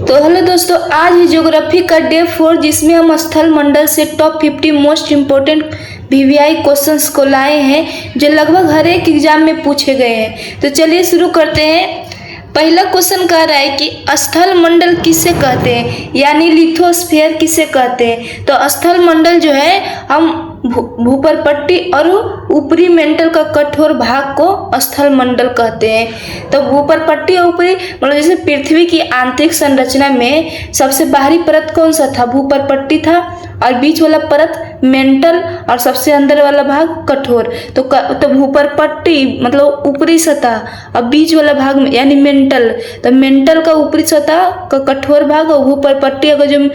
तो हेलो दोस्तों, आज है ज्योग्राफी का डे 4 जिसमें हम स्थल मंडल से top 50 most important VVI questions को लाए हैं जो लगभग हर एक एग्जाम में पूछे गए हैं। तो चलिए शुरू करते हैं। पहला क्वेश्चन कह रहा है कि स्थल मंडल किसे कहते हैं, यानी लिथोस्फीयर किसे कहते हैं। तो स्थल मंडल जो है हम भूपरपट्टी और ऊपरी मेंटल का कठोर भाग को स्थल मंडल कहते हैं। तो भूपरपट्टी और ऊपरी मतलब जैसे पृथ्वी की आंतरिक संरचना में सबसे बाहरी परत कौन सा था, भूपरपट्टी था, और बीच वाला परत मेंटल और सबसे अंदर वाला भाग कठोर। तो भूपरपट्टी मतलब ऊपरी सतह और बीच वाला भाग यानी मेंटल, तो मेंटल का ऊपरी सतह का कठोर भाग और भूपरपट्टी अगर जो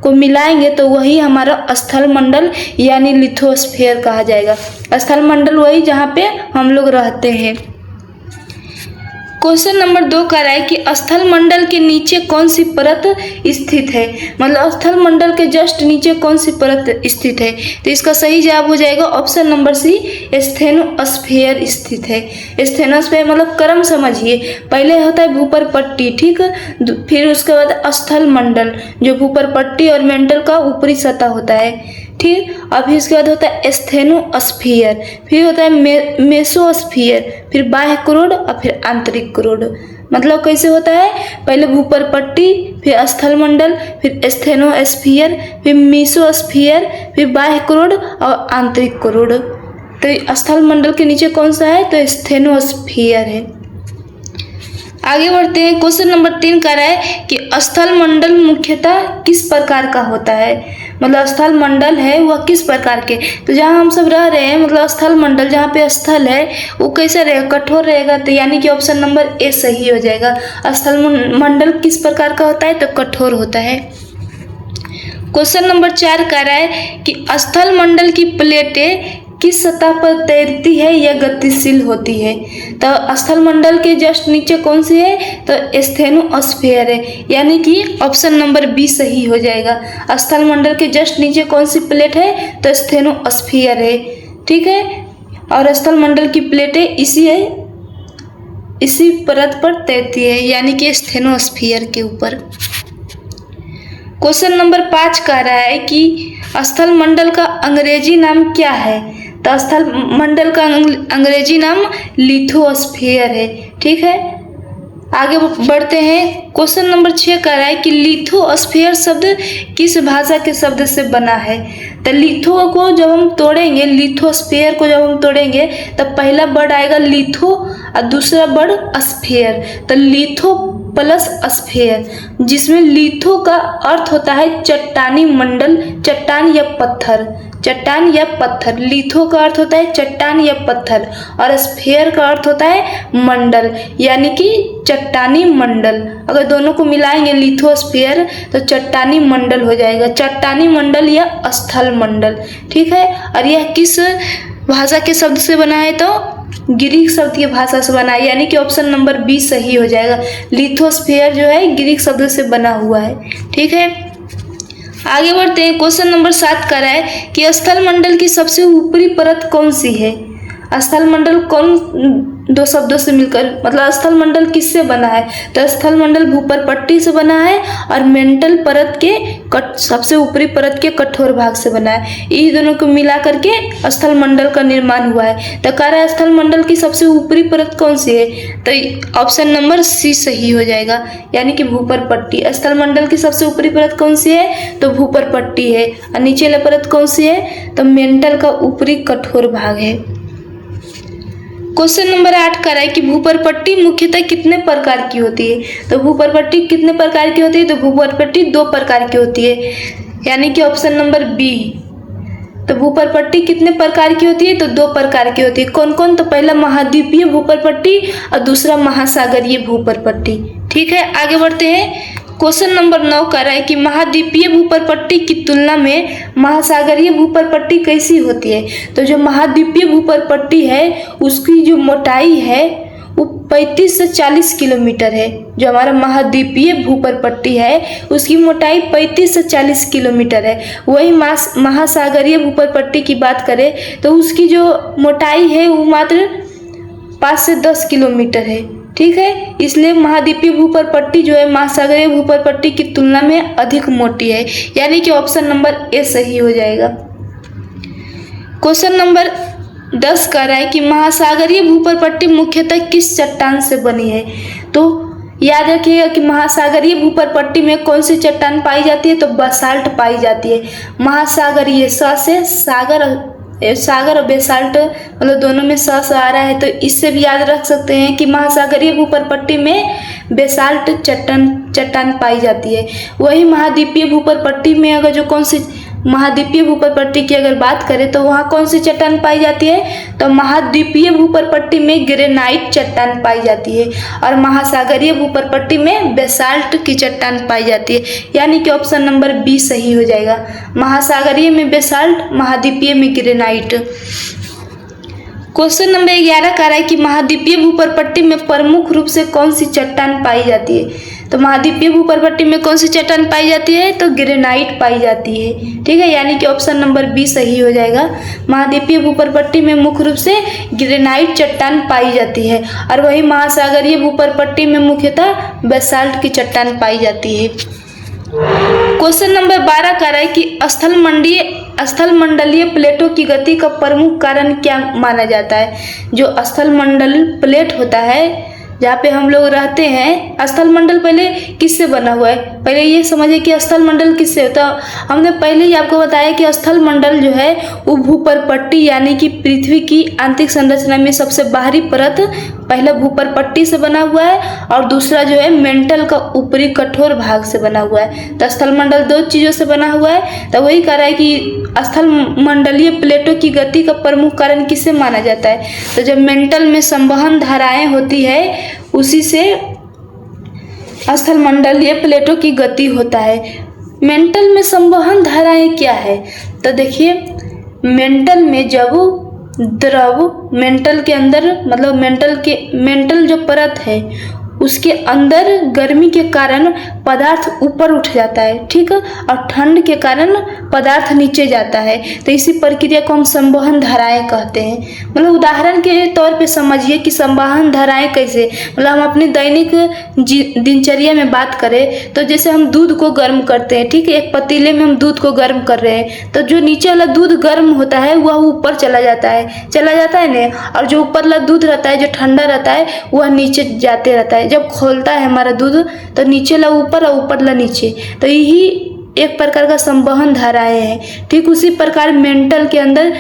को मिलाएंगे तो वही हमारा स्थल मंडल यानी लिथोस्फीयर कहा जाएगा। स्थल मंडल वही जहाँ पे हम लोग रहते हैं। क्वेश्चन नंबर 2 कह रहा है कि स्थल मंडल के नीचे कौन सी परत स्थित है, मतलब स्थल मंडल के जस्ट नीचे कौन सी परत स्थित है। तो इसका सही जवाब हो जाएगा ऑप्शन नंबर सी, स्टेनोस्फीयर स्थित है। स्टेनोस्फीयर मतलब क्रम समझिए, पहले होता है भूपरपट्टी, ठीक, फिर उसके बाद स्थल मंडल जो भूपरपट्टी और मेंटल का ऊपरी सतह होता है, ठीक। अभी इसके बाद होता है स्टेनोस्फीयर, फिर होता है मेसोस्फीयर, फिर बाह्य करोड़ और फिर आंतरिक करोड़। मतलब कैसे होता है, पहले भूपरपट्टी, फिर स्थल मंडल, फिर स्टेनोस्फीयर, फिर मेसोस्फीयर, फिर बाह्य करोड़ और आंतरिक करोड़। तो स्थल मंडल के नीचे कौन सा है, तो स्टेनोस्फीयर है। आगे बढ़ते हैं। क्वेश्चन नंबर 3 कह रहा है कि स्थल मंडल मुख्यतः किस प्रकार का होता है, मतलब स्थल मंडल है वह किस प्रकार के। तो जहाँ हम सब रह रहे हैं मतलब स्थल मंडल जहाँ पे स्थल है वो कैसा रहेगा, कठोर रहेगा। तो यानी कि ऑप्शन नंबर ए सही हो जाएगा। स्थल मंडल किस प्रकार का होता है, तो कठोर होता है। क्वेश्चन नंबर 4 कह रहा है कि स्थल मंडल की प्लेटें किस सतह पर तैरती है या गतिशील होती है। तो स्थल मंडल के जस्ट नीचे कौन सी है, तो स्टेनोस्फीयर है, यानी कि ऑप्शन नंबर बी सही हो जाएगा। स्थल मंडल के जस्ट नीचे कौन सी प्लेट है, तो स्टेनोस्फीयर है, ठीक है। और स्थल मंडल की प्लेटें इसी परत पर तैरती है, यानी कि स्टेनोस्फीयर के ऊपर। क्वेश्चन नंबर 5 कह रहा है कि स्थल मंडल का अंग्रेजी नाम क्या है। तो स्थल मंडल का अंग्रेजी नाम लिथोस्फीयर है, ठीक है। आगे बढ़ते हैं। क्वेश्चन नंबर 6 कह रहा है कि लिथोस्फीयर शब्द किस भाषा के शब्द से बना है। तो लिथो को जब हम तोड़ेंगे, लिथोस्फीयर को जब हम तोड़ेंगे तब पहला वर्ड आएगा लिथो और दूसरा वर्ड स्फीयर। तो लिथो प्लस स्फीयर, जिसमें लिथो का अर्थ होता है चट्टानी मंडल, चट्टान या पत्थर, चट्टान या पत्थर। लिथो का अर्थ होता है चट्टान या पत्थर और स्फीयर का अर्थ होता है मंडल, यानी कि चट्टानी मंडल। अगर दोनों को मिलाएंगे लिथोस्फीयर तो चट्टानी मंडल हो जाएगा, चट्टानी मंडल या स्थल मंडल, ठीक है। और यह किस भाषा के शब्द से बना है, तो ग्रीक शब्द की भाषा से बना है, यानी कि ऑप्शन नंबर बी सही हो जाएगा। लिथोस्फीयर जो है ग्रीक शब्द से बना हुआ है, ठीक है। आगे बढ़ते हैं। क्वेश्चन नंबर 7 कह रहा है कि स्थल मंडल की सबसे ऊपरी परत कौन सी है। स्थल मंडल कौन दो शब्दों से मिलकर, मतलब स्थल मंडल किससे बना है, तो स्थल मंडल भूपरपट्टी से बना है और मेंटल परत के सबसे ऊपरी परत के कठोर भाग से बना है। इन दोनों को मिला करके स्थल मंडल का निर्माण हुआ है। तो कह रहा है स्थल मंडल की सबसे ऊपरी परत कौन सी है, तो ऑप्शन नंबर सी सही हो जाएगा, यानी कि भूपरपट्टी। स्थल मंडल की सबसे ऊपरी परत कौन सी है, तो भूपरपट्टी है, और नीचे वाली परत कौन सी है, तो मेंटल का ऊपरी कठोर भाग है। क्वेश्चन नंबर 8 कह रहा है कि भूपरपट्टी मुख्यतः कितने प्रकार की होती है। तो भूपरपट्टी कितने प्रकार की होती है, तो भूपरपट्टी 2 प्रकार की होती है, यानी कि ऑप्शन नंबर बी। तो भूपरपट्टी कितने प्रकार की होती है, तो 2 प्रकार की होती है। कौन कौन, तो पहला महाद्वीपीय भूपरपट्टी और दूसरा महासागरीय भूपरपट्टी, ठीक है। आगे बढ़ते हैं। क्वेश्चन नंबर 9 कह रहा है कि महाद्वीपीय भूपरपट्टी की तुलना में महासागरीय भूपरपट्टी कैसी होती है। तो जो महाद्वीपीय भूपरपट्टी है उसकी जो मोटाई है वो 35 से 40 किलोमीटर है। जो हमारा महाद्वीपीय भूपरपट्टी है उसकी मोटाई 35 से 40 किलोमीटर है। वही महासागरीय भूपरपट्टी की बात करें तो उसकी जो मोटाई है वो मात्र 5 से 10 किलोमीटर है, ठीक है, इसलिए महाद्वीपीय भूपर पट्टी जो है महासागरीय भूपर पट्टी की तुलना में अधिक मोटी है, यानी कि ऑप्शन नंबर ए सही हो जाएगा। क्वेश्चन नंबर 10 कह रहा है कि महासागरीय भूपर पट्टी मुख्यतः किस चट्टान से बनी है। तो याद रखिएगा कि महासागरीय भूपर पट्टी में कौन सी चट्टान पाई जाती है, तो बसाल्ट पाई जाती है। महासागरीय स से सागर और बेसाल्ट मतलब दोनों में स आ रहा है, तो इससे भी याद रख सकते हैं कि महासागरीय भूपर पट्टी में बेसाल्ट चट्टान पाई जाती है। वही महाद्वीपीय भूपर पट्टी में अगर जो कौन सी महाद्वीपीय भूपर पट्टी की अगर बात करें तो वहाँ कौन सी चट्टान पाई जाती है, तो महाद्वीपीय भूपर पट्टी में ग्रेनाइट चट्टान पाई जाती है और महासागरीय भूपर पट्टी में बेसाल्ट की चट्टान पाई जाती है, यानी कि ऑप्शन नंबर बी सही हो जाएगा। महासागरीय में बेसाल्ट, महाद्वीपीय में ग्रेनाइट। क्वेश्चन नंबर 11 कह रहा है कि महाद्वीपीय भूपर पट्टी में प्रमुख रूप से कौन सी चट्टान पाई जाती है। तो महाद्वीपीय भूपर पट्टी में कौन सी चट्टान पाई जाती है, तो ग्रेनाइट पाई जाती है, ठीक है, यानी कि ऑप्शन नंबर बी सही हो जाएगा। महाद्वीपीय भूपर पट्टी में मुख्य रूप से ग्रेनाइट चट्टान पाई जाती है और वही महासागरीय भूपर पट्टी में मुख्यतः बेसाल्ट की चट्टान पाई जाती है। क्वेश्चन नंबर 12 कह रहा है कि स्थलमंडलीय प्लेटों की गति का प्रमुख कारण क्या माना जाता है। जो स्थलमंडल प्लेट होता है जहाँ पे हम लोग रहते हैं, स्थलमंडल पहले किससे बना हुआ है, पहले ये समझिए कि स्थलमंडल किससे होता है। हमने पहले ही आपको बताया कि स्थलमंडल जो है वो भूपर पट्टी यानी कि पृथ्वी की आंतरिक संरचना में सबसे बाहरी परत पहला भूपर पट्टी से बना हुआ है और दूसरा जो है मेंटल का ऊपरी कठोर भाग से बना हुआ है। तो स्थलमंडल दो चीज़ों से बना हुआ है। तो वही कह रहा है कि स्थलमंडलीय प्लेटों की गति का प्रमुख कारण किससे माना जाता है, तो जब मेंटल में संवहन धाराएं होती है उसी से स्थलमंडलीय प्लेटों की गति होता है। मेंटल में संवहन धाराएं क्या है, तो देखिए मेंटल में जब द्रव मेंटल के अंदर मतलब मेंटल जो परत है उसके अंदर गर्मी के कारण पदार्थ ऊपर उठ जाता है, ठीक है, और ठंड के कारण पदार्थ नीचे जाता है। तो इसी प्रक्रिया को हम संवहन धाराएं कहते हैं। मतलब उदाहरण के तौर पे समझिए कि संवहन धाराएं कैसे, मतलब हम अपनी दैनिक दिनचर्या में बात करें तो जैसे हम दूध को गर्म करते हैं, ठीक है, एक पतीले में हम दूध को गर्म कर रहे हैं तो जो नीचे वाला दूध गर्म होता है वह ऊपर चला जाता है ना, और जो ऊपर वाला दूध रहता है जो ठंडा रहता है वह नीचे जाते रहता है। जब खोलता है हमारा दूध तो नीचे ला ऊपर और ऊपर ला नीचे, तो यही एक प्रकार का संवहन धाराएं हैं। ठीक उसी प्रकार मेंटल के अंदर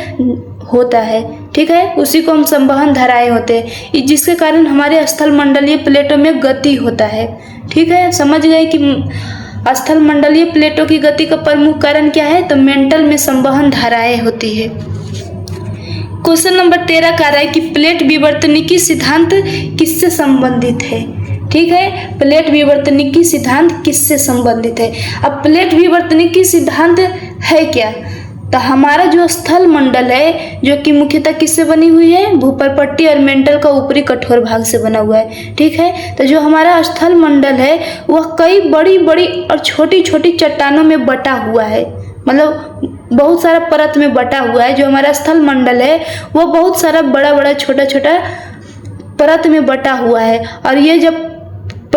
होता है, ठीक है, उसी को हम संवहन धाराएं होते हैं, जिसके कारण हमारे स्थलमंडलीय प्लेटों में गति होता है। ठीक है, समझ गए कि स्थलमंडलीय प्लेटों की गति का प्रमुख कारण क्या है, तो मेंटल में संवहन धाराएं होती है। क्वेश्चन नंबर 13 कह रहा है कि प्लेट विवर्तनिकी सिद्धांत किससे संबंधित है। ठीक है, प्लेट विवर्तनिकी सिद्धांत किससे संबंधित है। अब प्लेट विवर्तनिकी सिद्धांत है क्या, तो हमारा जो स्थल मंडल है जो कि मुख्यतः किससे बनी हुई है, भूपर पट्टी और मेंटल का ऊपरी कठोर भाग से बना हुआ है। ठीक है, तो जो हमारा स्थल मंडल है वह कई बड़ी बड़ी और छोटी छोटी चट्टानों में बटा हुआ है, मतलब बहुत सारा परत में बटा हुआ है। जो हमारा स्थल मंडल है वो बहुत सारा बड़ा बड़ा छोटा छोटा परत में बटा हुआ है, और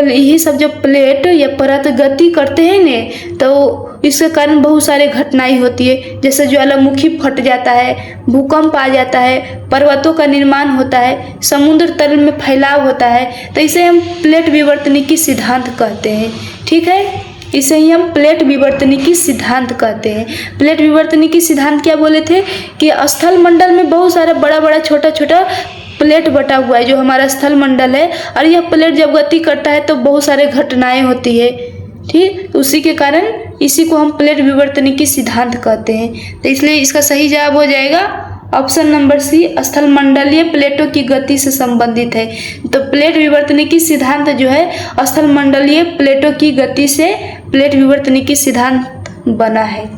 यही सब जो प्लेट या परत गति करते हैं ने, तो इसके कारण बहुत सारे घटनाएं होती है, जैसे ज्वालामुखी फट जाता है, भूकंप आ जाता है, पर्वतों का निर्माण होता है, समुद्र तल में फैलाव होता है। तो इसे हम प्लेट विवर्तनिकी सिद्धांत कहते हैं। ठीक है, इसे ही हम प्लेट विवर्तनिकी सिद्धांत कहते हैं। प्लेट विवर्तनिकी सिद्धांत क्या बोले थे कि स्थल मंडल में बहुत सारा बड़ा बड़ा छोटा छोटा प्लेट बटा हुआ है जो हमारा स्थल मंडल है, और यह प्लेट जब गति करता है तो बहुत सारे घटनाएं होती है। ठीक, उसी के कारण इसी को हम प्लेट विवर्तनिकी सिद्धांत कहते हैं। तो इसलिए इसका सही जवाब हो जाएगा ऑप्शन नंबर सी, स्थल मंडलीय प्लेटों की गति से संबंधित है। तो प्लेट विवर्तनिकी सिद्धांत जो है स्थल मंडलीय प्लेटों की गति से प्लेट विवर्तनिकी सिद्धांत बना है।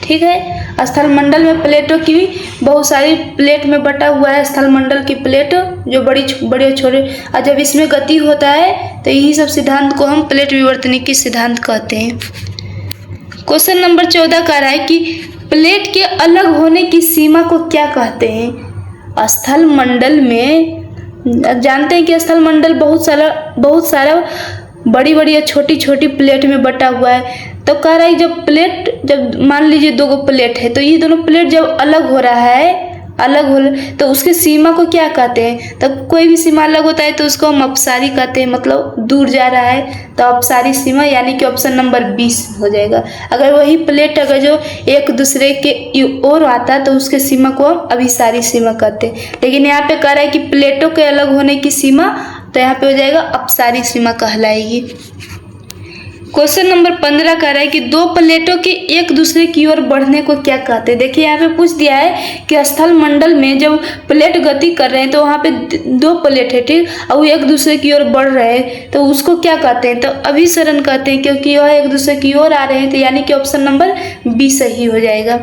ठीक है, स्थल मंडल में प्लेटों की बहुत सारी प्लेट में बटा हुआ है स्थल मंडल की प्लेट जो बड़ी बड़े छोटे, और जब इसमें गति होता है तो यही सब सिद्धांत को हम प्लेट विवर्तनिकी सिद्धांत कहते हैं। क्वेश्चन नंबर 14 कह रहा है कि प्लेट के अलग होने की सीमा को क्या कहते हैं। स्थल मंडल में जानते हैं कि स्थलमंडल बहुत सारा बड़ी बड़ी या छोटी छोटी प्लेट में बटा हुआ है। तो कह रहा है जब मान लीजिए दो गो प्लेट है, तो ये दोनों प्लेट जब अलग हो रहा है, तो उसके सीमा को क्या कहते हैं? तब कोई भी सीमा अलग होता है तो उसको हम अपसारी कहते हैं, मतलब दूर जा रहा है तो अपसारी सीमा, यानी कि ऑप्शन नंबर 20 हो जाएगा। अगर वही प्लेट अगर जो एक दूसरे के ओर आता है तो उसके सीमा को हम अभिसारी सीमा कहते हैं। लेकिन यहाँ पे कह रहा है कि प्लेटों के अलग होने की सीमा, तो यहाँ पे हो जाएगा अपसारी सीमा कहलाएगी। क्वेश्चन नंबर 15 कह रहा है कि दो प्लेटों के एक दूसरे की ओर बढ़ने को क्या कहते हैं? देखिए यहाँ पे पूछ दिया है कि स्थल मंडल में जब प्लेट गति कर रहे हैं तो वहाँ पे दो प्लेट है, ठीक, और वो एक दूसरे की ओर बढ़ रहे हैं तो उसको क्या कहते हैं? तो अभिसरण कहते हैं, क्योंकि वह एक दूसरे की ओर आ रहे हैं, तो यानी कि ऑप्शन नंबर 20 सही हो जाएगा।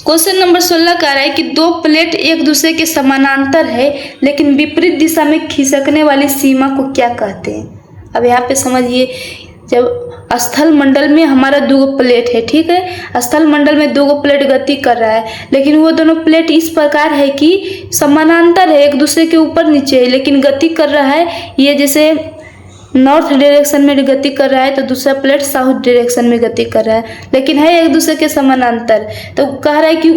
क्वेश्चन नंबर 16 कह रहा है कि दो प्लेट एक दूसरे के समानांतर है लेकिन विपरीत दिशा में खिसकने वाली सीमा को क्या कहते हैं? अब यहाँ पे समझिए, जब स्थल मंडल में हमारा दो प्लेट है, ठीक है, स्थल मंडल में दो प्लेट गति कर रहा है, लेकिन वो दोनों प्लेट इस प्रकार है कि समानांतर है, एक दूसरे के ऊपर नीचे है, लेकिन गति कर रहा है, ये जैसे नॉर्थ डायरेक्शन में गति कर रहा है तो दूसरा प्लेट साउथ डायरेक्शन में गति कर रहा है, लेकिन है एक दूसरे के समानांतर। तो कह रहा है कि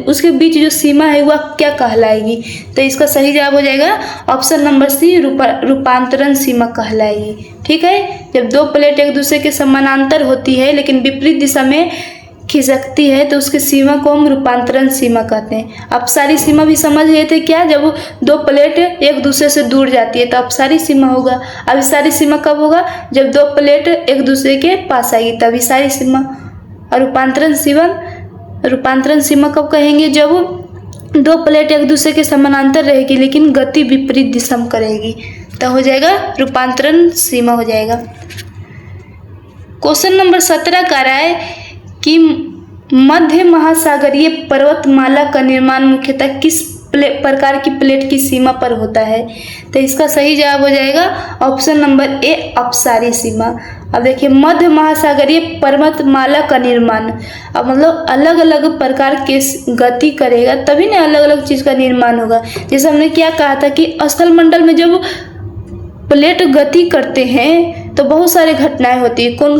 उसके बीच जो सीमा है वह क्या कहलाएगी? तो इसका सही जवाब हो जाएगा ऑप्शन नंबर सी, रूपांतरण सीमा कहलाएगी। ठीक है, जब दो प्लेट एक दूसरे के समानांतर होती है लेकिन विपरीत दिशा में खिसकती है तो उसकी सीमा को हम रूपांतरण सीमा कहते हैं। अपसारी सीमा भी समझ गए थे क्या? जब दो प्लेट एक दूसरे से दूर जाती है तो अपसारी सीमा होगा। अभिसारी सीमा कब होगा? जब दो प्लेट एक दूसरे के पास आएगी तब अभिसारी सीमा। और रूपांतरण सीमा कब कहेंगे? जब दो प्लेट एक दूसरे के समानांतर रहेगी लेकिन गति विपरीत दिशा में करेगी, तो हो जाएगा रूपांतरण सीमा हो जाएगा। क्वेश्चन नंबर 17 कह रहा है कि मध्य महासागरीय पर्वतमाला का निर्माण मुख्यतः किस प्रकार की प्लेट की सीमा पर होता है? तो इसका सही जवाब हो जाएगा ऑप्शन नंबर ए, अपसारी सीमा। अब देखिए, मध्य महासागरीय पर्वतमाला का निर्माण, अब मतलब अलग अलग प्रकार के गति करेगा तभी ना अलग अलग चीज का निर्माण होगा। जैसे हमने क्या कहा था कि स्थल मंडल में जब प्लेट गति करते हैं तो बहुत सारे घटनाएं होती है। कौन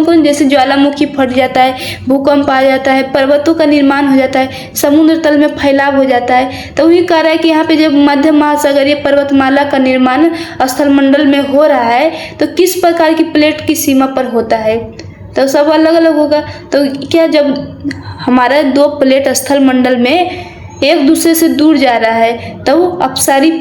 कौन जैसे ज्वालामुखी फट जाता है, भूकंप आ जाता है, पर्वतों का निर्माण हो जाता है, समुद्र तल में फैलाव हो जाता है। तो वही कह रहा है कि यहाँ पे जब मध्य महासागरीय पर्वतमाला का निर्माण स्थल मंडल में हो रहा है तो किस प्रकार की प्लेट की सीमा पर होता है? तो सब अलग अलग होगा। तो क्या, जब हमारा दो प्लेट स्थल मंडल में एक दूसरे से दूर जा रहा है तो अपसारी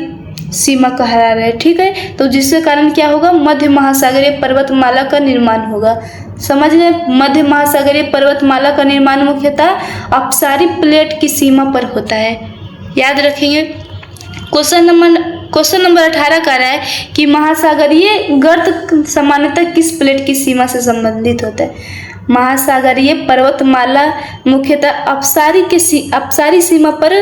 सीमा कहला रहे, ठीक है, तो जिसके कारण क्या होगा? मध्य महासागरीय पर्वतमाला का निर्माण होगा। समझ गए? मध्य महासागरीय पर्वतमाला का निर्माण मुख्यतः अपसारी प्लेट की सीमा पर होता है, याद रखेंगे। क्वेश्चन नंबर 18 कह रहा है कि महासागरीय गर्त सामान्यतः किस प्लेट की सीमा से संबंधित होता है? महासागरीय पर्वतमाला मुख्यतः अपसारी सीमा पर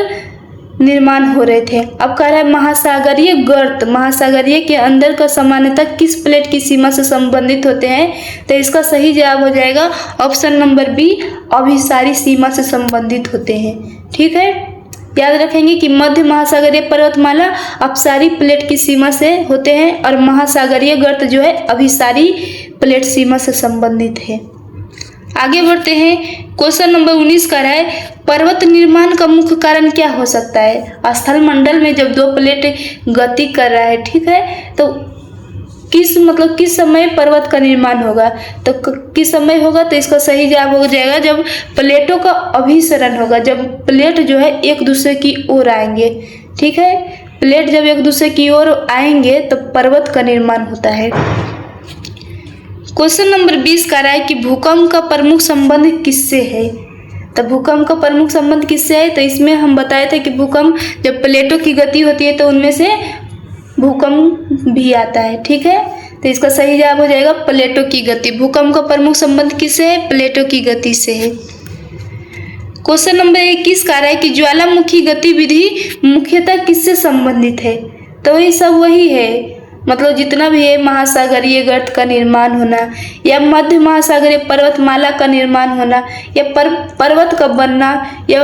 निर्माण हो रहे थे। अब कह रहा है महासागरीय गर्त, महासागरीय के अंदर का सामान्यतः किस प्लेट की सीमा से संबंधित होते हैं? तो इसका सही जवाब हो जाएगा ऑप्शन नंबर बी, अभिसारी सीमा से संबंधित होते हैं। ठीक है, याद रखेंगे कि मध्य महासागरीय पर्वतमाला अपसारी प्लेट की सीमा से होते हैं और महासागरीय गर्त जो है अभिसारी प्लेट सीमा से संबंधित है। आगे बढ़ते हैं। क्वेश्चन नंबर 19 का है पर्वत निर्माण का मुख्य कारण क्या हो सकता है? स्थल मंडल में जब दो प्लेट गति कर रहा है, ठीक है, तो किस समय पर्वत का निर्माण होगा? तो किस समय होगा? तो इसका सही जवाब हो जाएगा जब प्लेटों का अभिसरण होगा, जब प्लेट जो है एक दूसरे की ओर आएंगे। ठीक है, प्लेट जब एक दूसरे की ओर आएंगे तो पर्वत का निर्माण होता है। क्वेश्चन नंबर 20 कह रहा है कि भूकंप का प्रमुख संबंध किससे है? तो भूकंप का प्रमुख संबंध किससे है? तो इसमें हम बताए थे कि भूकंप जब प्लेटों की गति होती है तो उनमें से भूकंप भी आता है। ठीक है, तो इसका सही जवाब हो जाएगा प्लेटों की गति। भूकंप का प्रमुख संबंध किससे है? प्लेटों की गति से है। क्वेश्चन नंबर 21 कह रहा है कि ज्वालामुखी गतिविधि मुख्यतः किससे संबंधित है? तो वही सब वही है, मतलब जितना भी है महासागरीय गर्त का निर्माण होना या मध्य महासागरीय पर्वतमाला का निर्माण होना या पर्वत का बनना या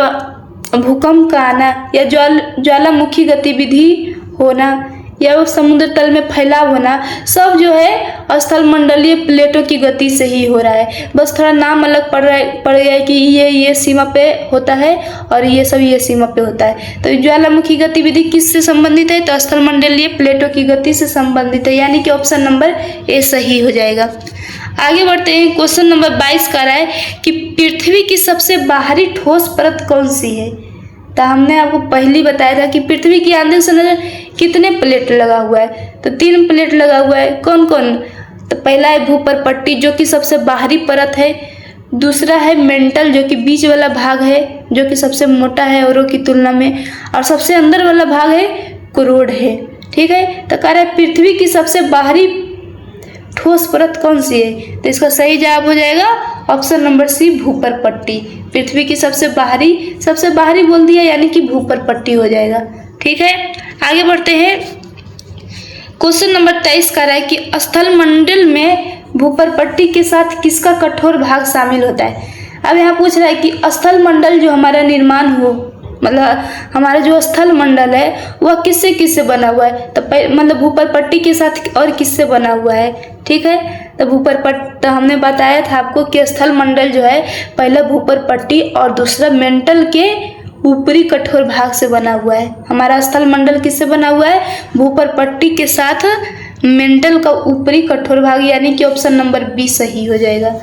भूकंप का आना या ज्वालामुखी गतिविधि होना या वो समुद्र तल में फैलाव होना, सब जो है स्थल मंडलीय प्लेटों की गति से ही हो रहा है। बस थोड़ा नाम अलग पड़ गया है कि ये सीमा पे होता है और ये सब ये सीमा पे होता है। तो ज्वालामुखी गतिविधि किससे संबंधित है? तो स्थल मंडलीय प्लेटों की गति से संबंधित है, यानी कि ऑप्शन नंबर ए सही हो जाएगा। आगे बढ़ते हैं। क्वेश्चन नंबर 22 कह रहा है कि पृथ्वी की सबसे बाहरी ठोस परत कौन सी है? तो हमने आपको पहले बताया था कि पृथ्वी की आंतरिक संरचना कितने प्लेट लगा हुआ है? तो 3 प्लेट लगा हुआ है। कौन कौन? तो पहला है भूपर पट्टी जो कि सबसे बाहरी परत है, दूसरा है मेंटल जो कि बीच वाला भाग है जो कि सबसे मोटा है औरों की तुलना में, और सबसे अंदर वाला भाग है कोरोड है। ठीक है, तो कह रहा है पृथ्वी की सबसे बाहरी ठोस परत कौन सी है? तो इसका सही जवाब हो जाएगा ऑप्शन नंबर सी, भूपर पट्टी। पृथ्वी की सबसे बाहरी बोल दिया, यानी कि भूपर पट्टी हो जाएगा। ठीक है, आगे बढ़ते हैं। क्वेश्चन नंबर 23 कह रहा है कि स्थल मंडल में भूपर पट्टी के साथ किसका कठोर भाग शामिल होता है? अब यहाँ पूछ रहा है कि स्थल मंडल जो हमारा निर्माण हो, मतलब हमारा जो स्थल मंडल है वह किससे किससे बना हुआ है? तो मतलब भूपर पट्टी के साथ और किससे बना हुआ है? ठीक है, तो तो हमने बताया था आपको कि स्थल मंडल जो है पहला भूपर पट्टी और दूसरा मेंटल के ऊपरी कठोर भाग से बना हुआ है। हमारा स्थल मंडल किससे बना हुआ है? भूपर पट्टी के साथ मेंटल का ऊपरी कठोर भाग, यानी कि ऑप्शन नंबर बी सही हो जाएगा।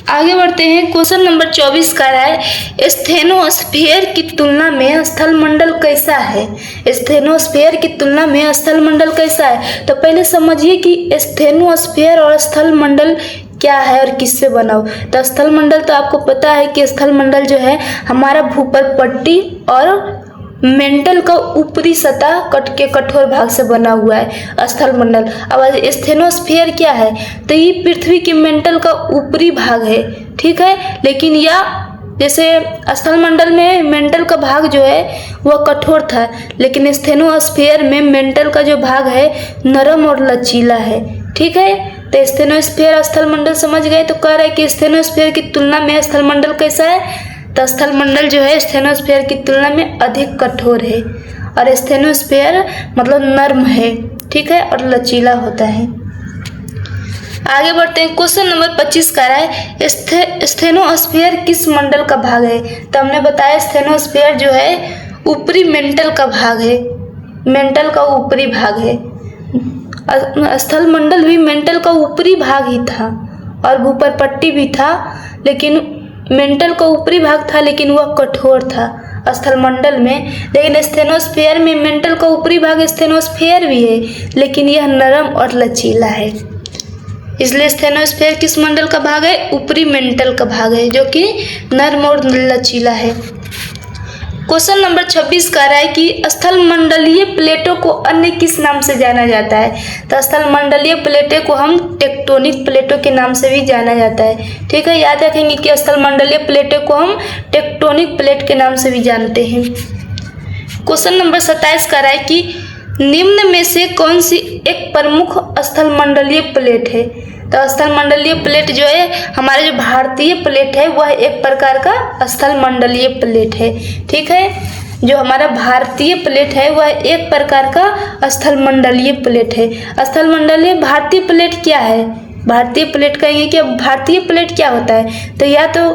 आगे बढ़ते हैं। क्वेश्चन नंबर 24 का है स्टेनोस्फीयर की तुलना में स्थल मंडल कैसा है? स्टेनोस्फीयर की तुलना में स्थल मंडल कैसा है? तो पहले समझिए कि स्टेनोस्फीयर और स्थल मंडल क्या है और किससे बना हो। तो स्थल मंडल तो आपको पता है कि स्थल मंडल जो है हमारा भूपर पट्टी और मेंटल का ऊपरी सतह कट के कठोर भाग से बना हुआ है स्थल मंडल। अब स्टेनोस्फीयर क्या है? तो ये पृथ्वी की मेंटल का ऊपरी भाग है। ठीक है, लेकिन यह जैसे स्थल मंडल में मेंटल का भाग जो है वह कठोर था, लेकिन स्टेनोस्फीयर में मेंटल का जो भाग है नरम और लचीला है। ठीक है, तो स्टेनोस्फीयर स्थल मंडल समझ गए। तो कह रहा है कि स्टेनोस्फीयर की तुलना में स्थल मंडल कैसा है? तो स्थल मंडल जो है स्टेनोस्फीयर की तुलना में अधिक कठोर है, और स्टेनोस्फीयर मतलब नर्म है। ठीक है, और लचीला होता है। आगे बढ़ते हैं। क्वेश्चन नंबर 25 का है स्टेनोस्फीयर किस मंडल का भाग है? तो हमने बताया स्टेनोस्फीयर जो है ऊपरी मेंटल का भाग है, मेंटल का ऊपरी भाग है। स्थल मंडल भी मेंटल का ऊपरी भाग ही था और भूपर पट्टी भी था, लेकिन मेंटल का ऊपरी भाग था लेकिन वह कठोर था स्थल मंडल में। लेकिन स्टेनोस्फीयर में मेंटल का ऊपरी भाग स्टेनोस्फीयर भी है, लेकिन यह नरम और लचीला है। इसलिए स्टेनोस्फीयर किस मंडल का भाग है? ऊपरी मेंटल का भाग है, जो कि नरम और लचीला है। क्वेश्चन नंबर 26 कह रहा है कि स्थल मंडलीय प्लेटों को अन्य किस नाम से जाना जाता है? तो स्थल मंडलीय प्लेटों को हम टेक्टोनिक प्लेटों के नाम से भी जाना जाता है। ठीक है, याद रखेंगे कि स्थल मंडलीय प्लेटों को हम टेक्टोनिक प्लेट के नाम से भी जानते हैं। क्वेश्चन नंबर 27 कह रहा है कि निम्न में से कौन सी एक प्रमुख स्थल मंडलीय प्लेट है? तो स्थल मंडलीय प्लेट जो है हमारे जो भारतीय प्लेट है वह एक प्रकार का स्थल मंडलीय प्लेट है। ठीक है, जो हमारा भारतीय प्लेट है वह एक प्रकार का स्थल मंडलीय प्लेट है। स्थल मंडलीय भारतीय प्लेट क्या है? भारतीय प्लेट कहेंगे कि भारतीय प्लेट क्या होता है? तो या तो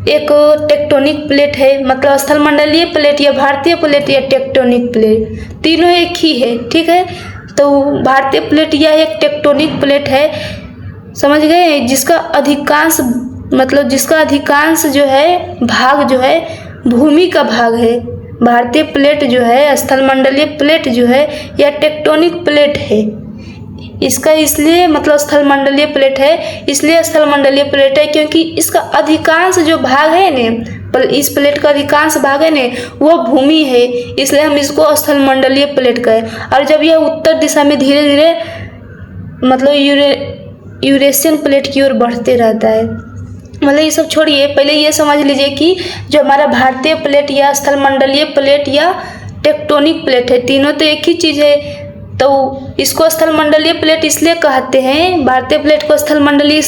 एक टेक्टोनिक प्लेट है, मतलब स्थल मंडलीय प्लेट या भारतीय प्लेट या टेक्टोनिक प्लेट, तीनों एक ही है। ठीक है, तो भारतीय प्लेट या एक टेक्टोनिक प्लेट है, समझ गए, जिसका अधिकांश जो है भाग जो है भूमि का भाग है। भारतीय प्लेट जो है स्थल मंडलीय प्लेट जो है या टेक्टोनिक प्लेट है। इसका इसलिए मतलब स्थल मंडलीय प्लेट है, इसलिए स्थल मंडलीय प्लेट है क्योंकि इसका अधिकांश जो भाग है ने, इस प्लेट का अधिकांश भाग है ने वह भूमि है, इसलिए हम इसको स्थल मंडलीय प्लेट कहें। और जब यह उत्तर दिशा में धीरे धीरे मतलब यूरेशियन प्लेट की ओर बढ़ते रहता है। मतलब ये सब छोड़िए, पहले ये समझ लीजिए कि जो हमारा भारतीय प्लेट या स्थल मंडलीय प्लेट या टेक्टोनिक प्लेट है, तीनों तो एक ही चीज़ है। तो इसको स्थल मंडलीय प्लेट इसलिए कहते हैं, भारतीय प्लेट को स्थल मंडलीय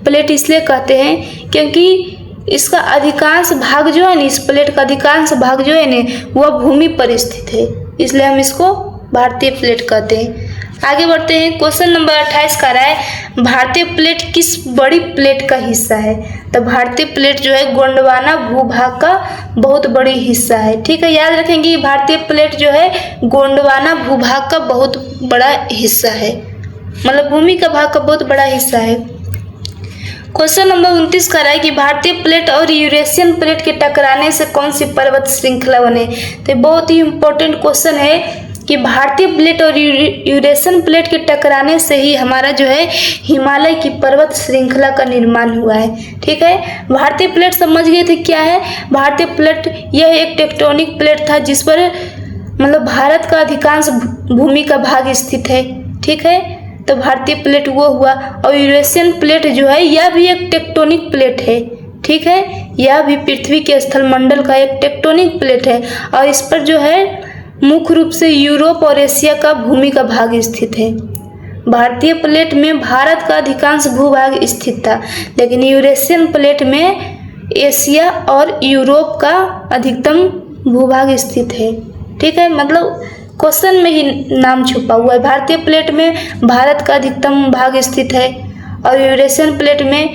प्लेट इसलिए कहते हैं क्योंकि इसका अधिकांश भाग जो है ना, इस प्लेट का अधिकांश भाग जो है ना वह भूमि पर स्थित है, इसलिए हम इसको भारतीय प्लेट कहते हैं। आगे बढ़ते हैं। क्वेश्चन नंबर 28 का रहा है भारतीय प्लेट किस बड़ी प्लेट का हिस्सा है। तो भारतीय प्लेट जो है गोंडवाना भूभाग का बहुत बड़ी हिस्सा है। ठीक है, याद रखेंगे भारतीय प्लेट जो है गोंडवाना भूभाग का बहुत बड़ा हिस्सा है, मतलब भूमि का भाग का बहुत बड़ा हिस्सा है। क्वेश्चन नंबर 29 का रहा है कि भारतीय प्लेट और यूरेशियन प्लेट के टकराने से कौन सी पर्वत श्रृंखला बने। तो बहुत ही इंपॉर्टेंट क्वेश्चन है कि भारतीय प्लेट और यूरेशियन प्लेट के टकराने से ही हमारा जो है हिमालय की पर्वत श्रृंखला का निर्माण हुआ है। ठीक है, भारतीय प्लेट समझ गए थे क्या है। भारतीय प्लेट यह एक टेक्टोनिक प्लेट था जिस पर मतलब भारत का अधिकांश भूमि का भाग स्थित है। ठीक है, तो भारतीय प्लेट वो हुआ। और यूरेशियन प्लेट जो है यह भी एक टेक्टोनिक प्लेट है। ठीक है, यह भी पृथ्वी के स्थलमंडल का एक टेक्टोनिक प्लेट है और इस पर जो है मुख्य रूप से यूरोप और एशिया का भूमि का भाग स्थित है। भारतीय प्लेट में भारत का अधिकांश भूभाग स्थित था, लेकिन यूरेशियन प्लेट में एशिया और यूरोप का अधिकतम भूभाग स्थित है। ठीक है, मतलब क्वेश्चन में ही नाम छुपा हुआ है। भारतीय प्लेट में भारत का अधिकतम भाग स्थित है और यूरेशियन प्लेट में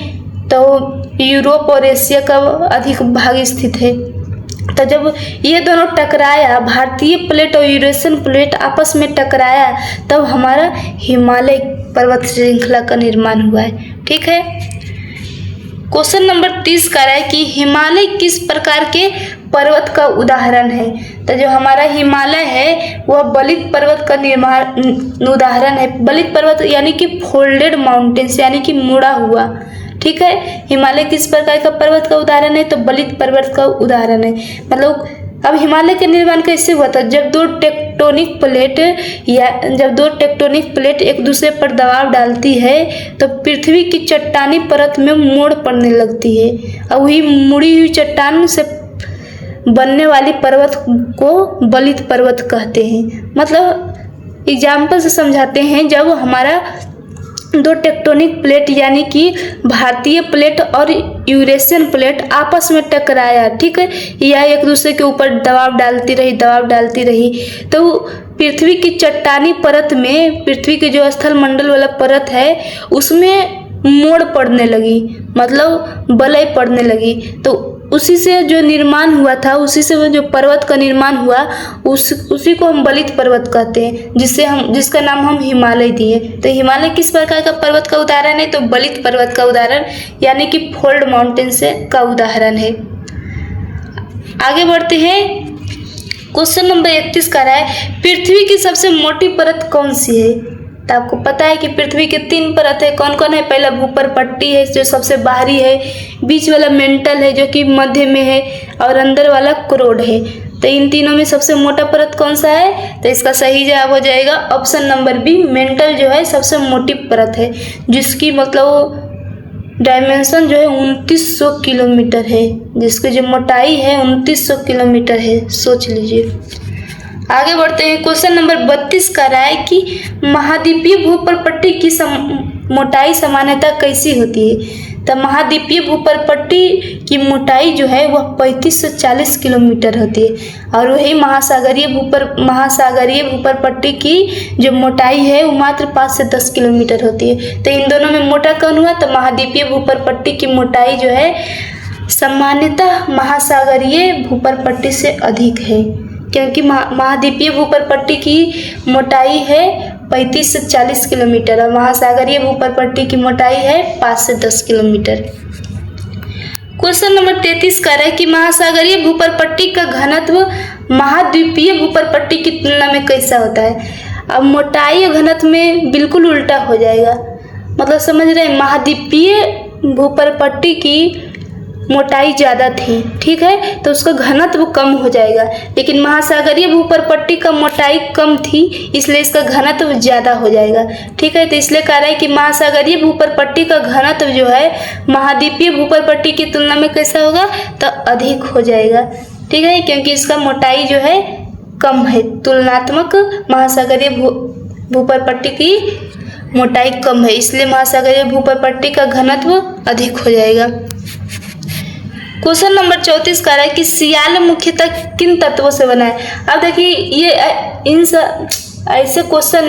तो यूरोप और एशिया का अधिक भाग स्थित है। तो जब ये दोनों टकराया, भारतीय प्लेट और यूरेशियन प्लेट आपस में टकराया, तब हमारा हिमालय पर्वत श्रृंखला का निर्माण हुआ है। ठीक है, क्वेश्चन नंबर 30 का है कि हिमालय किस प्रकार के पर्वत का उदाहरण है। तो जो हमारा हिमालय है वह बलित पर्वत का उदाहरण है। बलित पर्वत यानी कि फोल्डेड माउंटेन्स, यानी कि मुड़ा हुआ। ठीक है, हिमालय किस प्रकार का पर्वत का उदाहरण है, तो बलित पर्वत का उदाहरण है। मतलब अब हिमालय का निर्माण कैसे हुआ था, जब दो टेक्टोनिक प्लेट एक दूसरे पर दबाव डालती है तो पृथ्वी की चट्टानी परत में मोड़ पड़ने लगती है और वही मुड़ी हुई चट्टान से बनने वाली पर्वत को बलित पर्वत कहते हैं। मतलब एग्जाम्पल से समझाते हैं, जब हमारा दो टेक्टोनिक प्लेट यानी कि भारतीय प्लेट और यूरेशियन प्लेट आपस में टकराया, ठीक है, या एक दूसरे के ऊपर दबाव डालती रही तो पृथ्वी की चट्टानी परत में, पृथ्वी के जो स्थल मंडल वाला परत है उसमें मोड़ पड़ने लगी, मतलब बलय पड़ने लगी। तो उसी से जो निर्माण हुआ था, उसी से जो पर्वत का निर्माण हुआ उसी को हम बलित पर्वत कहते हैं, जिसका नाम हम हिमालय दिए। तो हिमालय किस प्रकार का पर्वत का उदाहरण है, तो बलित पर्वत का उदाहरण यानी कि फोल्ड माउंटेन से का उदाहरण है। आगे बढ़ते हैं। क्वेश्चन नंबर 31 का रहा है पृथ्वी की सबसे मोटी परत कौन सी है। तो आपको पता है कि पृथ्वी के 3 परत है, कौन कौन है। पहला भूपर पट्टी है जो सबसे बाहरी है, बीच वाला मेंटल है जो कि मध्य में है, और अंदर वाला क्रोड है। तो इन तीनों में सबसे मोटा परत कौन सा है, तो इसका सही जवाब हो जाएगा ऑप्शन नंबर बी, मेंटल जो है सबसे मोटी परत है, जिसकी मतलब डायमेंशन जो है 2900 किलोमीटर है, जिसकी जो मोटाई है 2900 किलोमीटर है, सोच लीजिए। आगे बढ़ते हैं। क्वेश्चन नंबर 32 का रहा है कि महाद्वीपीय भूपरपट्टी की मोटाई सामान्यतः कैसी होती है। तो महाद्वीपीय भूपरपट्टी की मोटाई जो है वह 3540 किलोमीटर होती है, और वही महासागरीय भूपरपट्टी की जो मोटाई है वो मात्र 5 से 10 किलोमीटर होती है। तो इन दोनों में मोटा कौन हुआ, तो महाद्वीपीय भूपरपट्टी की मोटाई जो है सामान्यतः महासागरीय भूपरपट्टी से अधिक है, क्योंकि महाद्वीपीय भूपरपट्टी की मोटाई है 35 से 40 किलोमीटर और महासागरीय भूपरपट्टी की मोटाई है 5 से 10 किलोमीटर। क्वेश्चन नंबर 33 का है कि महासागरीय भूपरपट्टी का घनत्व महाद्वीपीय भूपरपट्टी की तुलना में कैसा होता है। अब मोटाई और घनत्व में बिल्कुल उल्टा हो जाएगा, मतलब समझ रहे हैं, महाद्वीपीय भूपरपट्टी की मोटाई ज़्यादा थी, ठीक है, तो उसका घनत्व कम हो जाएगा, लेकिन महासागरीय भूपरपट्टी का मोटाई कम थी इसलिए इसका घनत्व ज़्यादा हो जाएगा, ठीक है। तो इसलिए कह रहा है कि महासागरीय भूपरपट्टी का घनत्व जो है महाद्वीपीय भूपरपट्टी की तुलना में कैसा होगा, तो अधिक हो जाएगा, ठीक है, क्योंकि इसका मोटाई जो है कम है, तुलनात्मक महासागरीय भूपरपट्टी की मोटाई कम है, इसलिए महासागरीय भूपरपट्टी का घनत्व अधिक हो जाएगा। क्वेश्चन नंबर 34 कह रहा है कि सियाल मुख्यतः किन तत्वों से बना है। अब देखिए ये ऐसे क्वेश्चन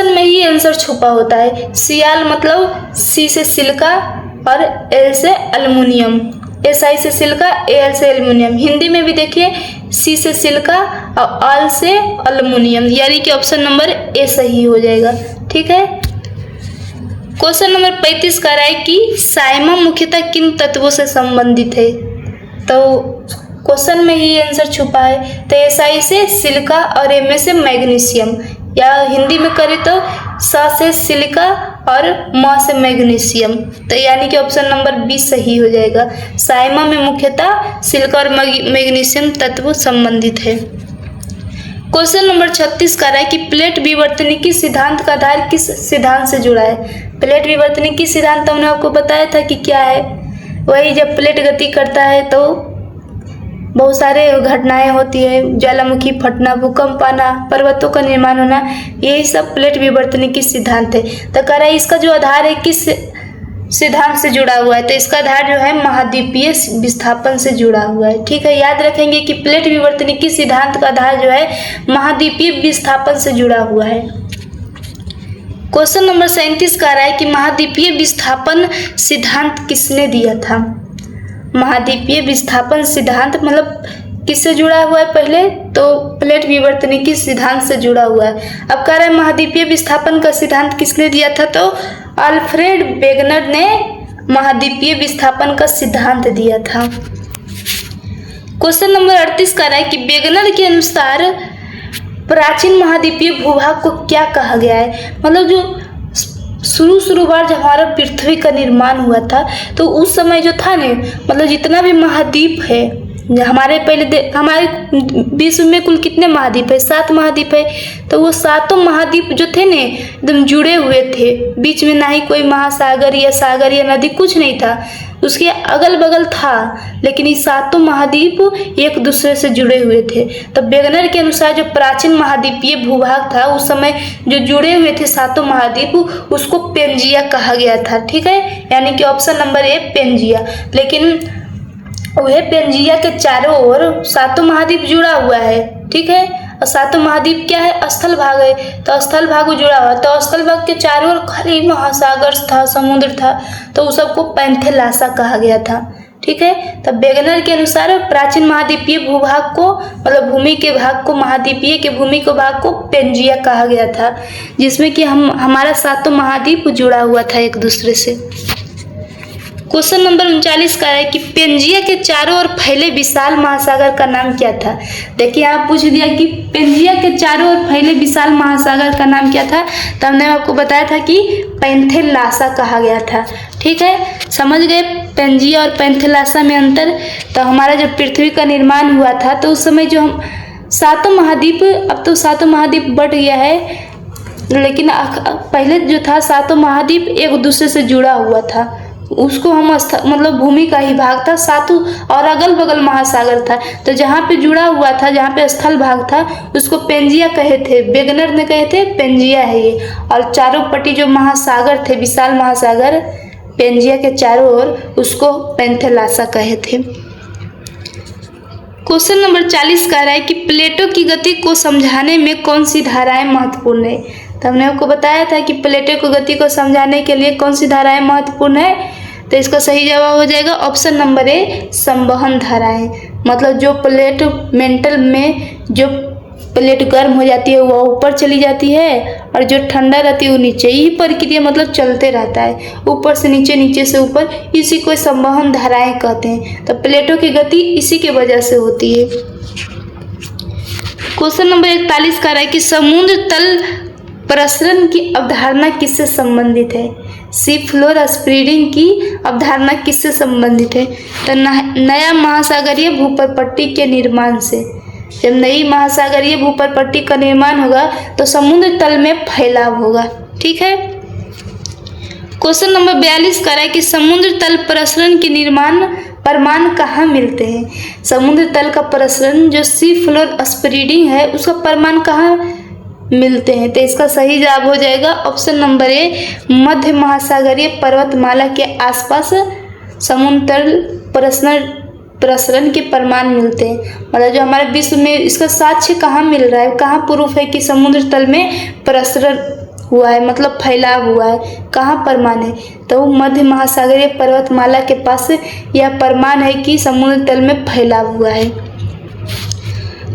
में ही आंसर छुपा होता है। सियाल मतलब सी से सिलिका और एल से एल्युमिनियम, SI से सिलिका, AL से एल्युमिनियम। हिंदी में भी देखिए सी से सिलिका और आल से एल्युमिनियम, यानी कि ऑप्शन नंबर ए सही हो जाएगा। ठीक है। क्वेश्चन नंबर 35 कह रहा है कि साइमा मुख्यतः किन तत्वों से संबंधित है। तो क्वेश्चन में ही आंसर छुपा है। तो SI से सिलिका और Ma से मैग्नीशियम, या हिंदी में करें तो स से सिलिका और म से मैग्नीशियम। तो यानी कि ऑप्शन नंबर बी सही हो जाएगा। साइमा में मुख्यतः सिलिका और मैग्नीशियम तत्व संबंधित है। क्वेश्चन नंबर 36 कह रहा है कि प्लेट विवर्तनिकी सिद्धांत का आधार किस सिद्धांत से जुड़ा है। प्लेट विवर्तनिकी सिद्धांत हमने आपको बताया था कि क्या है। वही जब प्लेट गति करता है तो बहुत सारे घटनाएं होती है, ज्वालामुखी फटना, भूकंप आना, पर्वतों का निर्माण होना, यही सब प्लेट विवर्तनिकी सिद्धांत है। तो कह रहा है इसका जो आधार है किस सिद्धांत से जुड़ा हुआ है। तो इसका आधार जो है महाद्वीपीय विस्थापन से जुड़ा हुआ है। ठीक है, याद रखेंगे कि प्लेट विवर्तनिकी सिद्धांत का आधार जो है महाद्वीपीय विस्थापन से जुड़ा हुआ है। क्वेश्चन नंबर 37 कह रहा है कि महाद्वीपीय विस्थापन सिद्धांत किसने दिया था। महाद्वीपीय विस्थापन सिद्धांत मतलब किससे जुड़ा हुआ है। पहले तो प्लेट विवर्तनिकी सिद्धांत से जुड़ा हुआ है। अब कह रहा है महाद्वीपीय विस्थापन का सिद्धांत किसने दिया था। तो अल्फ्रेड वेगनर ने महाद्वीपीय विस्थापन का सिद्धांत दिया था। क्वेश्चन नंबर 38 कह रहा है कि वेगनर के अनुसार प्राचीन महाद्वीपीय भूभाग को क्या कहा गया है। मतलब जो शुरू बार जब हमारा पृथ्वी का निर्माण हुआ था तो उस समय जो था ने, मतलब जितना भी महाद्वीप है हमारे हमारे विश्व में कुल कितने महाद्वीप है, 7 महाद्वीप है। तो वो 7 महाद्वीप जो थे ने एकदम जुड़े हुए थे, बीच में ना ही कोई महासागर या सागर या नदी कुछ नहीं था, उसके अगल बगल था, लेकिन ये 7 महाद्वीप एक दूसरे से जुड़े हुए थे। तो वेगनर के अनुसार जो प्राचीन महाद्वीपीय भूभाग था उस समय जो जुड़े हुए थे 7 महाद्वीप, उसको पेंजिया कहा गया था। ठीक है, यानी कि ऑप्शन नंबर ए पेंजिया। लेकिन वह पेंजिया के चारों ओर 7 महाद्वीप जुड़ा हुआ है। ठीक है, और 7 महाद्वीप क्या है, स्थल भाग है। तो स्थल भाग जुड़ा हुआ, तो स्थल भाग के चारों ओर खाली महासागर था, समुद्र था, तो उस सबको पैंथेलासा कहा गया था। ठीक है, तब वेगनर के अनुसार प्राचीन महाद्वीपीय भूभाग को, मतलब भूमि के भाग को, महाद्वीपीय के भूमि के भाग को पेंजिया कहा गया था, जिसमें कि हमारा 7 महाद्वीप जुड़ा हुआ था एक दूसरे से। क्वेश्चन नंबर 39 का है कि पेंजिया के चारों ओर फैले विशाल महासागर का नाम क्या था। देखिए आप पूछ दिया कि पेंजिया के चारों ओर फैले विशाल महासागर का नाम क्या था, तो हमने आपको बताया था कि पैंथेलासा कहा गया था। ठीक है, समझ गए पेंजिया और पैंथेलासा में अंतर। तो हमारा जब पृथ्वी का निर्माण हुआ था तो उस समय जो हम 7 महाद्वीप, अब तो 7 महाद्वीप बढ़ गया है, लेकिन पहले जो था 7 महाद्वीप एक दूसरे से जुड़ा हुआ था, उसको हम मतलब भूमि का ही भाग था 7, और अगल बगल महासागर था। तो जहाँ पे जुड़ा हुआ था, जहाँ पे स्थल भाग था, उसको पेंजिया कहे थे, वेगनर ने कहे थे पेंजिया है ये। और चारों पट्टी जो महासागर थे, विशाल महासागर पेंजिया के चारों ओर, उसको पैंथेलासा कहे थे। क्वेश्चन नंबर 40 कह रहा है कि प्लेटों की गति को समझाने में कौन सी धाराएं महत्वपूर्ण है। तो हमने आपको बताया था कि प्लेटों की गति को समझाने के लिए कौन सी धाराएं महत्वपूर्ण है। तो इसका सही जवाब हो जाएगा ऑप्शन नंबर ए संवहन धाराएं। मतलब जो प्लेट मेंटल में जो प्लेट गर्म हो जाती है वो ऊपर चली जाती है, और जो ठंडा रहती है वो नीचे। यही प्रक्रिया मतलब चलते रहता है, ऊपर से नीचे, नीचे से ऊपर, इसी को संवहन धाराएं कहते हैं। तो प्लेटों की गति इसी की वजह से होती है। क्वेश्चन नंबर 41 कह रहा है कि समुद्र तल प्रसरण की अवधारणा किससे संबंधित है। सी फ्लोर स्प्रेडिंग की अवधारणा किससे संबंधित है। तो नया महासागरीय भूपरपट्टी के निर्माण से। जब नई महासागरीय भूपरपट्टी का निर्माण होगा तो समुद्र तल में फैलाव होगा। ठीक है, क्वेश्चन नंबर 42 कह रहा है कि समुद्र तल प्रसरण के प्रमाण कहाँ मिलते हैं। समुद्र तल का प्रसरण जो सी फ्लोर स्प्रेडिंग है, उसका प्रमाण कहाँ मिलते हैं। तो इसका सही जवाब हो जाएगा ऑप्शन नंबर ए मध्य महासागरीय पर्वतमाला के आसपास समुद्र तल प्रसरण के प्रमाण मिलते हैं। मतलब जो हमारे विश्व में इसका साक्ष्य कहाँ मिल रहा है, कहाँ प्रूफ है कि समुद्र तल में प्रसरण हुआ है, मतलब फैलाव हुआ है, कहाँ प्रमाण है, तो वो मध्य महासागरीय पर्वतमाला के पास यह प्रमाण है कि समुद्र तल में फैलाव हुआ है।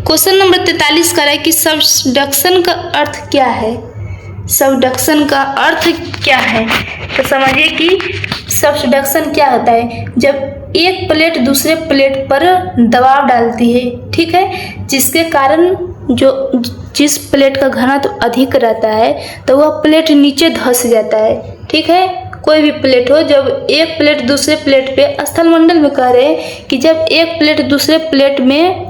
क्वेश्चन नंबर 43 का है कि सबडक्शन का अर्थ क्या है। सबडक्शन का अर्थ क्या है, तो समझिए कि सबडक्शन क्या होता है। जब एक प्लेट दूसरे प्लेट पर दबाव डालती है, ठीक है, जिसके कारण जिस प्लेट का घनत्व अधिक रहता है तो वह प्लेट नीचे धंस जाता है, ठीक है। कोई भी प्लेट हो, जब एक प्लेट दूसरे प्लेट पे, स्थलमंडल में कह रहे हैं कि जब एक प्लेट दूसरे प्लेट में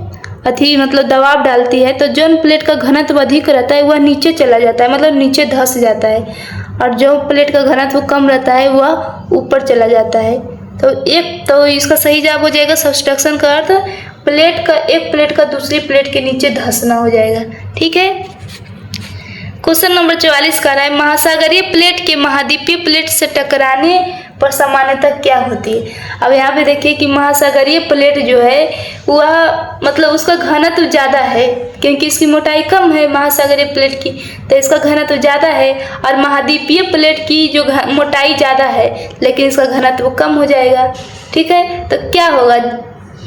मतलब दबाव डालती है तो जो प्लेट का घनत्व अधिक रहता है वह नीचे चला जाता है, मतलब नीचे धंस जाता है, और जो प्लेट का घनत्व कम रहता है वह ऊपर चला जाता है। तो इसका सही जवाब हो जाएगा सबडक्शन का अर्थ एक प्लेट का दूसरी प्लेट के नीचे धंसना हो जाएगा, ठीक है। क्वेश्चन नंबर 44 का है महासागरीय प्लेट के महाद्वीपीय प्लेट से टकराने पर सामान्यतः क्या होती है। अब यहाँ पे देखिए कि महासागरीय प्लेट जो है वह मतलब उसका घनत्व ज़्यादा है, क्योंकि इसकी मोटाई कम है महासागरीय प्लेट की, तो इसका घनत्व ज़्यादा है। और महाद्वीपीय प्लेट की जो मोटाई ज़्यादा है लेकिन इसका घनत्व कम हो जाएगा, ठीक है। तो क्या होगा,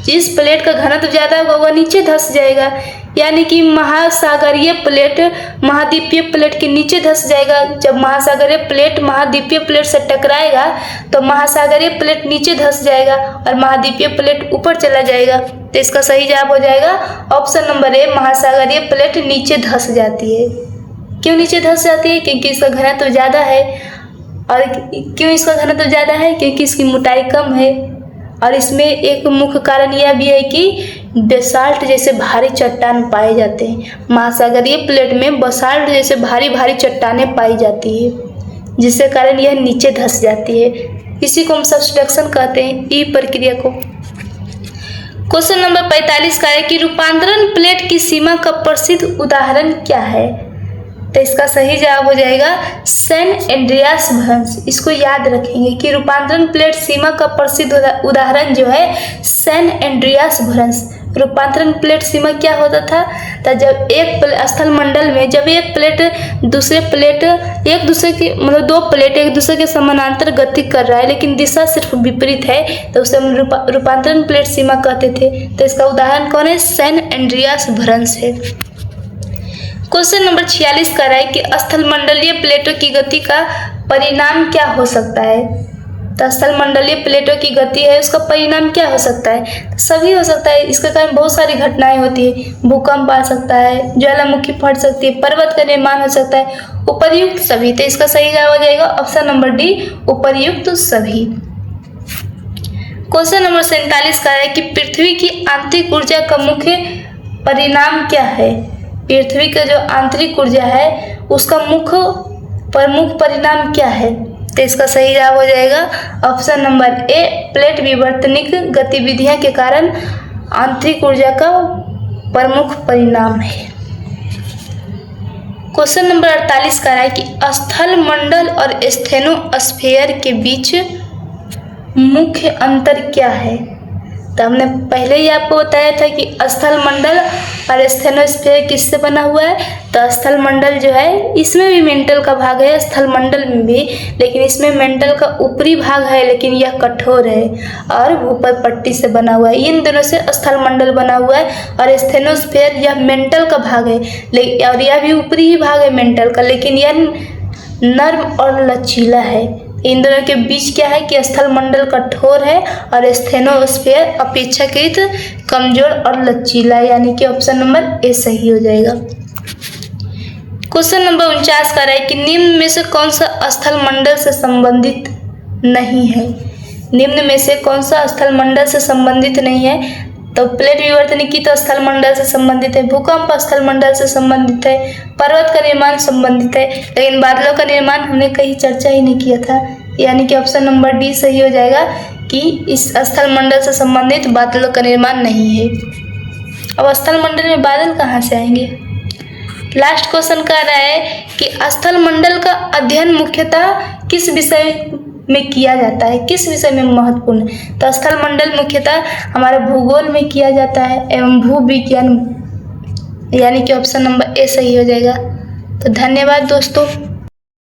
जिस प्लेट का घनत्व ज़्यादा होगा वह नीचे धंस जाएगा, यानी कि महासागरीय प्लेट महाद्वीपीय प्लेट के नीचे धंस जाएगा। जब महासागरीय प्लेट महाद्वीपीय प्लेट से टकराएगा तो महासागरीय प्लेट नीचे धंस जाएगा और महाद्वीपीय प्लेट ऊपर चला जाएगा। तो इसका सही जवाब हो जाएगा ऑप्शन नंबर ए, महासागरीय प्लेट नीचे धंस जाती है। क्यों नीचे धंस जाती है, क्योंकि इसका घनत्व ज़्यादा है। और क्यों इसका घनत्व ज़्यादा है, क्योंकि इसकी मोटाई कम है। और इसमें एक मुख्य कारण यह भी है कि बेसाल्ट जैसे भारी चट्टान पाए जाते हैं। महासागरीय प्लेट में बेसाल्ट जैसे भारी भारी चट्टानें पाई जाती है, जिसके कारण यह नीचे धंस जाती है। इसी को हम सबडक्शन कहते हैं, ई प्रक्रिया को। क्वेश्चन नंबर 45 का है कि रूपांतरण प्लेट की सीमा का प्रसिद्ध उदाहरण क्या है। तो इसका सही जवाब हो जाएगा सैन एंड्रियास भ्रंश। इसको याद रखेंगे कि रूपांतरण प्लेट सीमा का प्रसिद्ध उदाहरण जो है सैन एंड्रियास भ्रंश। रूपांतरण प्लेट सीमा क्या होता था, तो जब एक स्थलमंडल में जब एक प्लेट दूसरे प्लेट एक दूसरे की मतलब दो प्लेट एक दूसरे के समानांतर गति कर रहा है लेकिन दिशा सिर्फ विपरीत है, तो उसे हम रूपांतरण प्लेट सीमा कहते थे। तो इसका उदाहरण कौन है, सैन एंड्रियास भ्रंश है। क्वेश्चन नंबर 46 कर रहा है कि स्थलमंडलीय प्लेटों की गति का परिणाम क्या हो सकता है। तो स्थलमंडलीय प्लेटों की गति है, उसका परिणाम क्या हो सकता है, सभी हो सकता है। इसके कारण बहुत सारी घटनाएं होती है, भूकंप आ सकता है, ज्वालामुखी फट सकती है, पर्वत का निर्माण हो सकता है, उपर्युक्त सभी। तो इसका सही जवाब हो जाएगा ऑप्शन नंबर डी, उपर्युक्त सभी। क्वेश्चन नंबर 47 का है कि पृथ्वी की आंतरिक ऊर्जा का मुख्य परिणाम क्या है। पृथ्वी का जो आंतरिक ऊर्जा है उसका प्रमुख परिणाम क्या है। तो इसका सही जवाब हो जाएगा ऑप्शन नंबर ए, प्लेट विवर्तनिक गतिविधियां के कारण आंतरिक ऊर्जा का प्रमुख परिणाम है। क्वेश्चन नंबर 48 का है कि स्थल मंडल और स्टेनोस्फेयर के बीच मुख्य अंतर क्या है। तो हमने पहले ही आपको बताया था कि स्थल मंडल और स्टेनोस्फेयर किससे बना हुआ है। तो स्थल मंडल जो है इसमें भी मेंटल का भाग है, स्थल मंडल में भी, लेकिन इसमें मेंटल का ऊपरी भाग है लेकिन यह कठोर है और ऊपर पट्टी से बना हुआ है। इन दोनों से स्थल मंडल बना हुआ है और स्टेनोस्फेयर यह मेंटल का भाग है, और यह भी ऊपरी ही भाग है मेंटल का, लेकिन यह नर्म और लचीला है। इन दोनों के बीच क्या है कि स्थल मंडल कठोर है और स्टेनोस्फेयर अपेक्षाकृत कमजोर और लचीला, यानी कि ऑप्शन नंबर ए सही हो जाएगा। क्वेश्चन नंबर 49 का है कि निम्न में से कौन सा स्थल मंडल से संबंधित नहीं है। निम्न में से कौन सा स्थल मंडल से संबंधित नहीं है। तो प्लेट विवर्तनिकी तो स्थल मंडल से संबंधित है, भूकंप स्थल मंडल से संबंधित है, पर्वत का निर्माण संबंधित है, लेकिन बादलों का निर्माण हमने कहीं चर्चा ही नहीं किया था, यानी कि ऑप्शन नंबर डी सही हो जाएगा कि इस स्थल मंडल से संबंधित बादलों का निर्माण नहीं है। अब स्थल मंडल में बादल कहाँ से आएंगे। लास्ट क्वेश्चन कह रहा है कि स्थल मंडल का अध्ययन मुख्यतः किस विषय में किया जाता है? किस विषय में महत्वपूर्ण है? तो स्थल मंडल मुख्यतः हमारे भूगोल में किया जाता है एवं भूविज्ञान, यानी कि ऑप्शन नंबर ए सही हो जाएगा। तो धन्यवाद दोस्तों।